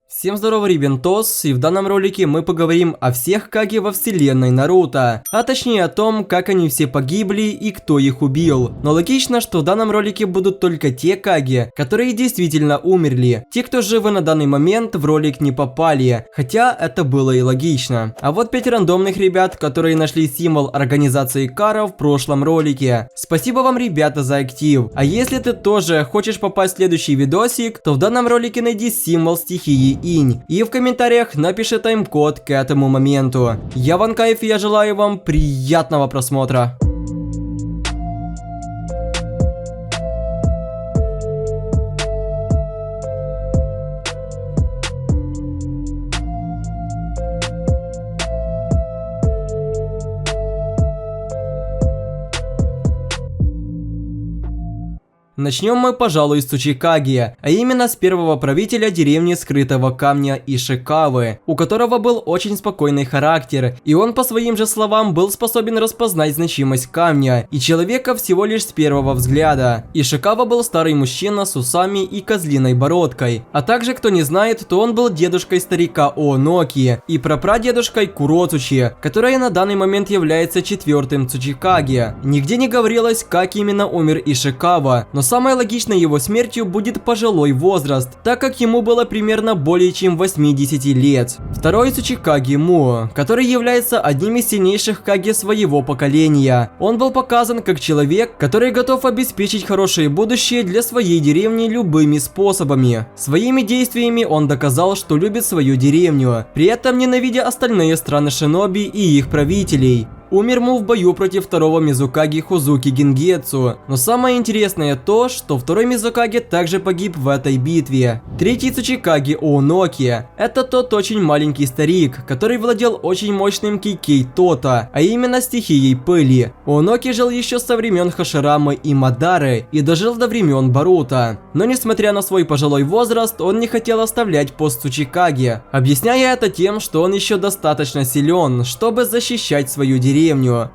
Всем здорово, Рибентос, и в данном ролике мы поговорим о всех Каге во вселенной Наруто, а точнее о том, как они все погибли и кто их убил. Но логично, что в данном ролике будут только те Каге, которые действительно умерли. Те, кто живы на данный момент, в ролик не попали, хотя это было и логично. А вот 5 рандомных ребят, которые нашли символ организации Кара в прошлом ролике. Спасибо вам, ребята, за актив. А если ты тоже хочешь попасть в следующий видосик, то в данном ролике найди символ стихии Инь и в комментариях напиши тайм-код к этому моменту. Я Ван Кайф, и я желаю вам приятного просмотра. Начнем мы, пожалуй, с Цучикаги, а именно с первого правителя деревни Скрытого Камня Ишикавы, у которого был очень спокойный характер, и он, по своим же словам, был способен распознать значимость камня и человека всего лишь с первого взгляда. Ишикава был старый мужчина с усами и козлиной бородкой, а также, кто не знает, то он был дедушкой старика Ооноки и прапрадедушкой Куроцучи, которая на данный момент является 4-м Цучикаги. Нигде не говорилось, как именно умер Ишикава, но самой логичной его смертью будет пожилой возраст, так как ему было примерно более чем 80 лет. Второй Цучикаги Му, который является одним из сильнейших Каге своего поколения. Он был показан как человек, который готов обеспечить хорошее будущее для своей деревни любыми способами. Своими действиями он доказал, что любит свою деревню, при этом ненавидя остальные страны шиноби и их правителей. Умер Му в бою против второго Мизукаги Хозуки Гингетсу, но самое интересное то, что второй Мизукаги также погиб в этой битве. Третий Цучикаги Ооноки – это тот очень маленький старик, который владел очень мощным Кейкей Тота, а именно стихией пыли. Ооноки жил еще со времен Хаширамы и Мадары и дожил до времен Боруто. Но несмотря на свой пожилой возраст, он не хотел оставлять пост Цучикаги, объясняя это тем, что он еще достаточно силен, чтобы защищать свою деревню.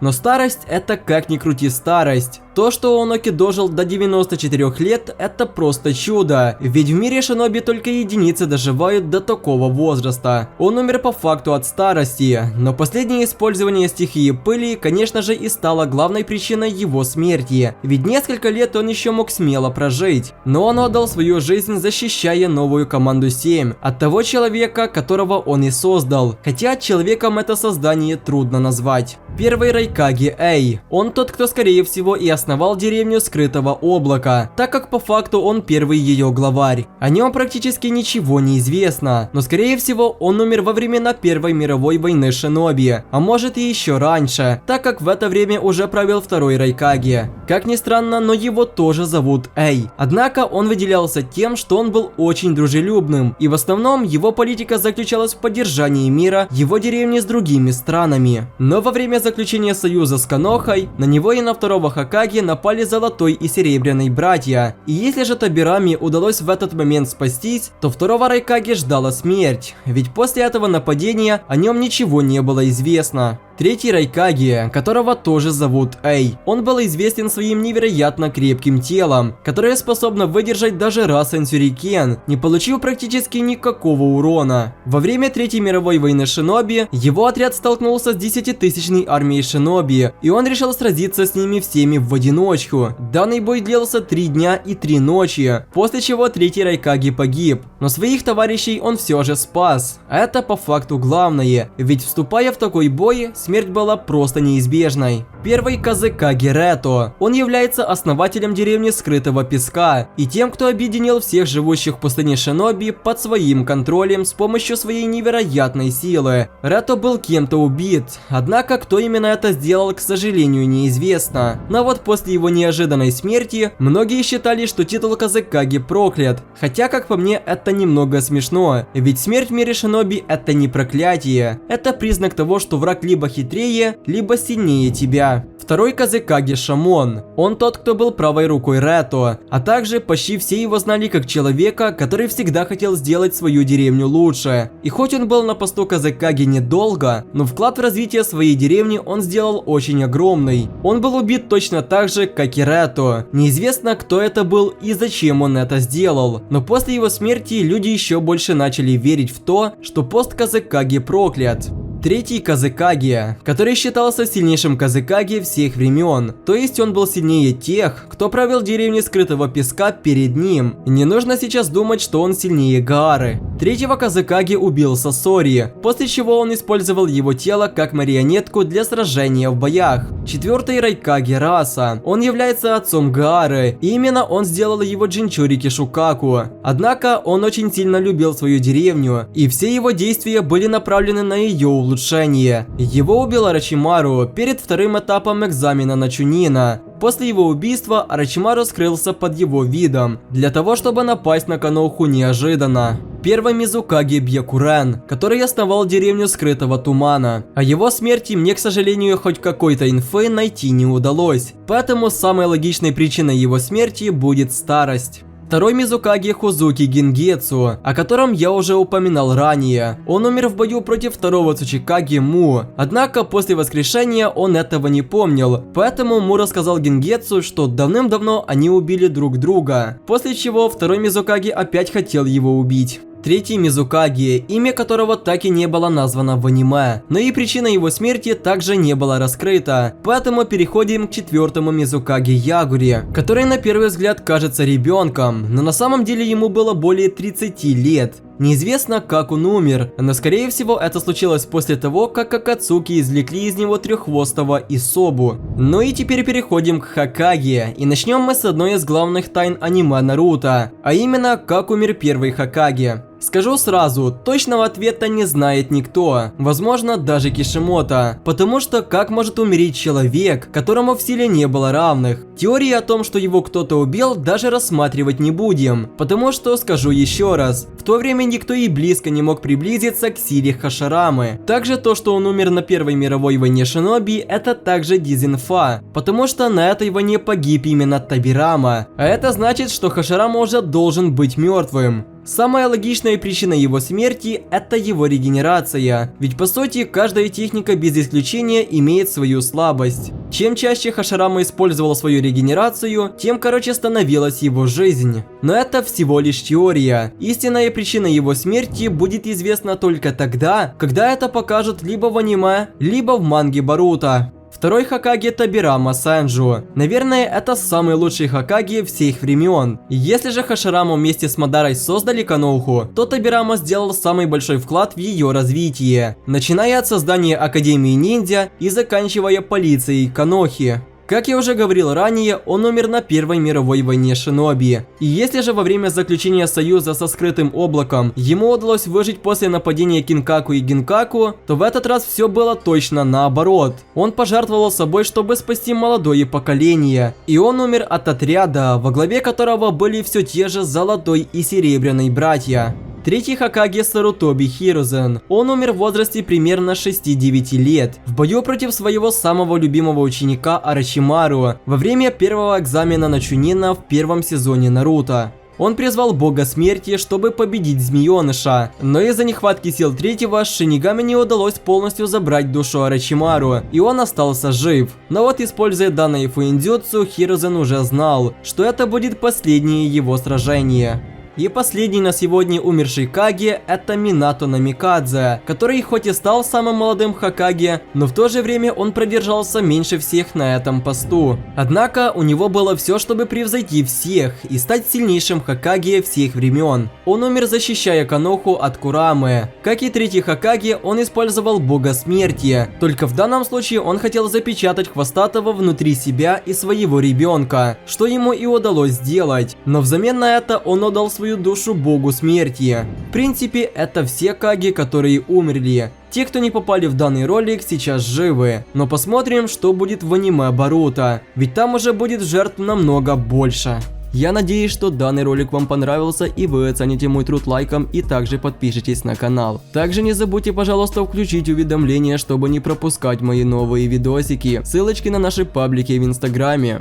Но старость – это как ни крути старость. То, что Ооноки дожил до 94 лет, это просто чудо, ведь в мире шиноби только единицы доживают до такого возраста. Он умер по факту от старости, но последнее использование стихии пыли, конечно же, и стало главной причиной его смерти, ведь несколько лет он еще мог смело прожить. Но он отдал свою жизнь, защищая новую команду 7 от того человека, которого он и создал, хотя человеком это создание трудно назвать. Первый Райкаги Эй. Он тот, кто скорее всего и основал деревню Скрытого Облака, так как по факту он первый ее главарь. О нем практически ничего не известно, но скорее всего он умер во времена Первой мировой войны шиноби, а может и еще раньше, так как в это время уже правил второй Райкаги. Как ни странно, но его тоже зовут Эй. Однако он выделялся тем, что он был очень дружелюбным, и в основном его политика заключалась в поддержании мира его деревни с другими странами. Но во время заключения союза с Конохой, на него и на второго Хокаге напали Золотой и Серебряный братья. И если же Табирами удалось в этот момент спастись, то второго Райкаги ждала смерть, ведь после этого нападения о нем ничего не было известно. Третий Райкаги, которого тоже зовут Эй. Он был известен своим невероятно крепким телом, которое способно выдержать даже Расен Сюрикен, не получив практически никакого урона. Во время Третьей мировой войны шиноби, его отряд столкнулся с 10-тысячной армией шиноби, и он решил сразиться с ними всеми в одиночку. Данный бой длился 3 дня и 3 ночи, после чего третий Райкаги погиб, но своих товарищей он все же спас. Это по факту главное, ведь вступая в такой бой, смерть была просто неизбежной. Первый Казекаги Рето. Он является основателем деревни Скрытого Песка и тем, кто объединил всех живущих в пустыне шиноби под своим контролем с помощью своей невероятной силы. Рето был кем-то убит, однако кто именно это сделал, к сожалению, неизвестно. Но вот после его неожиданной смерти, многие считали, что титул Казекаги проклят. Хотя, как по мне, это немного смешно, ведь смерть в мире шиноби это не проклятие. Это признак того, что враг либо хитрее, либо сильнее тебя. Второй Казекаге Шамон. Он тот, кто был правой рукой Рето, а также почти все его знали как человека, который всегда хотел сделать свою деревню лучше. И хоть он был на посту Казекаге недолго, но вклад в развитие своей деревни он сделал очень огромный. Он был убит точно так же, как и Рето. Неизвестно, кто это был и зачем он это сделал, но после его смерти люди еще больше начали верить в то, что пост Казекаге проклят. Третий Казекаге, который считался сильнейшим Казекаге всех времен, то есть он был сильнее тех, кто правил деревней скрытого песка перед ним. Не нужно сейчас думать, что он сильнее Гаары. Третьего Казекаге убил Сасори, после чего он использовал его тело как марионетку для сражения в боях. Четвертый Райкаге Раса, он является отцом Гаары, и именно он сделал его Джинчури Кишукаку. Однако он очень сильно любил свою деревню, и все его действия были направлены на ее улучшение. Его убил Орочимару перед вторым этапом экзамена на Чунина. После его убийства Орочимару скрылся под его видом, для того, чтобы напасть на Каноху неожиданно. Первый Мизукаге Бьякурен, который основал деревню Скрытого Тумана. О его смерти мне, к сожалению, хоть какой-то инфы найти не удалось, поэтому самой логичной причиной его смерти будет старость. Второй Мизукаге Хузуки Гингетсу, о котором я уже упоминал ранее. Он умер в бою против второго Цучикаге Му, однако после воскрешения он этого не помнил, поэтому Му рассказал Гингетсу, что давным-давно они убили друг друга, после чего второй Мизукаге опять хотел его убить. Третий Мизукаге, имя которого так и не было названо в аниме, но и причина его смерти также не была раскрыта, поэтому переходим к четвертому Мизукаге Ягуре, который на первый взгляд кажется ребенком, но на самом деле ему было более 30 лет. Неизвестно, как он умер, но скорее всего это случилось после того, как Акацуки извлекли из него треххвостого Исобу. Ну и теперь переходим к Хокаге, и начнем мы с одной из главных тайн аниме Наруто, а именно, как умер первый Хокаге. Скажу сразу, точного ответа не знает никто, возможно даже Кишимото, потому что как может умереть человек, которому в силе не было равных? Теории о том, что его кто-то убил, даже рассматривать не будем, потому что скажу еще раз, в то время никто и близко не мог приблизиться к силе Хаширамы. Также то, что он умер на Первой мировой войне Шиноби, это также дизинфа, потому что на этой войне погиб именно Табирама, а это значит, что Хаширама уже должен быть мертвым. Самая логичная причина его смерти – это его регенерация, ведь по сути каждая техника без исключения имеет свою слабость. Чем чаще Хаширама использовал свою регенерацию, тем короче становилась его жизнь. Но это всего лишь теория. Истинная причина его смерти будет известна только тогда, когда это покажут либо в аниме, либо в манге Боруто. Второй Хокаге Табирама Санджу. Наверное, это самый лучший Хокаге всех времен. Если же Хашираму вместе с Мадарой создали Каноху, то Табирама сделал самый большой вклад в ее развитие, начиная от создания Академии Ниндзя и заканчивая полицией Канохи. Как я уже говорил ранее, он умер на Первой мировой войне Шиноби. И если же во время заключения союза со Скрытым Облаком ему удалось выжить после нападения Кинкаку и Гинкаку, то в этот раз все было точно наоборот. Он пожертвовал собой, чтобы спасти молодое поколение. И он умер от отряда, во главе которого были все те же Золотой и Серебряный братья. Третий Хокаге Сарутоби Хирозен. Он умер в возрасте примерно 6-9 лет, в бою против своего самого любимого ученика Орочимару во время первого экзамена на Чунина в первом сезоне Наруто. Он призвал бога смерти, чтобы победить змееныша, но из-за нехватки сил третьего Шинигами не удалось полностью забрать душу Орочимару, и он остался жив. Но вот, используя данное фуиндзюцу, Хирозен уже знал, что это будет последнее его сражение. И последний на сегодня умерший Каге – это Минато Намикадзе, который хоть и стал самым молодым Хокаге, но в то же время он продержался меньше всех на этом посту. Однако у него было все, чтобы превзойти всех и стать сильнейшим Хокаге всех времен. Он умер, защищая Каноху от Курамы. Как и третий Хокаге, он использовал бога смерти, только в данном случае он хотел запечатать Хвостатого внутри себя и своего ребенка, что ему и удалось сделать, но взамен на это он отдал свою душу богу смерти. В принципе, это все Каги, которые умерли. Те, кто не попали в данный ролик, сейчас живы. Но посмотрим, что будет в аниме Боруто, ведь там уже будет жертв намного больше. Я надеюсь, что данный ролик вам понравился и вы оцените мой труд лайком и также подпишитесь на канал. Также не забудьте, пожалуйста, включить уведомления, чтобы не пропускать мои новые видосики. Ссылочки на наши паблики в Инстаграме,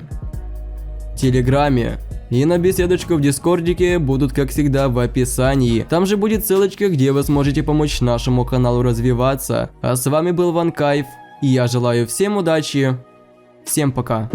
Телеграме и на беседочку в Дискордике будут, как всегда, в описании. Там же будет ссылочка, где вы сможете помочь нашему каналу развиваться. А с вами был Ванкайф, и я желаю всем удачи. Всем пока.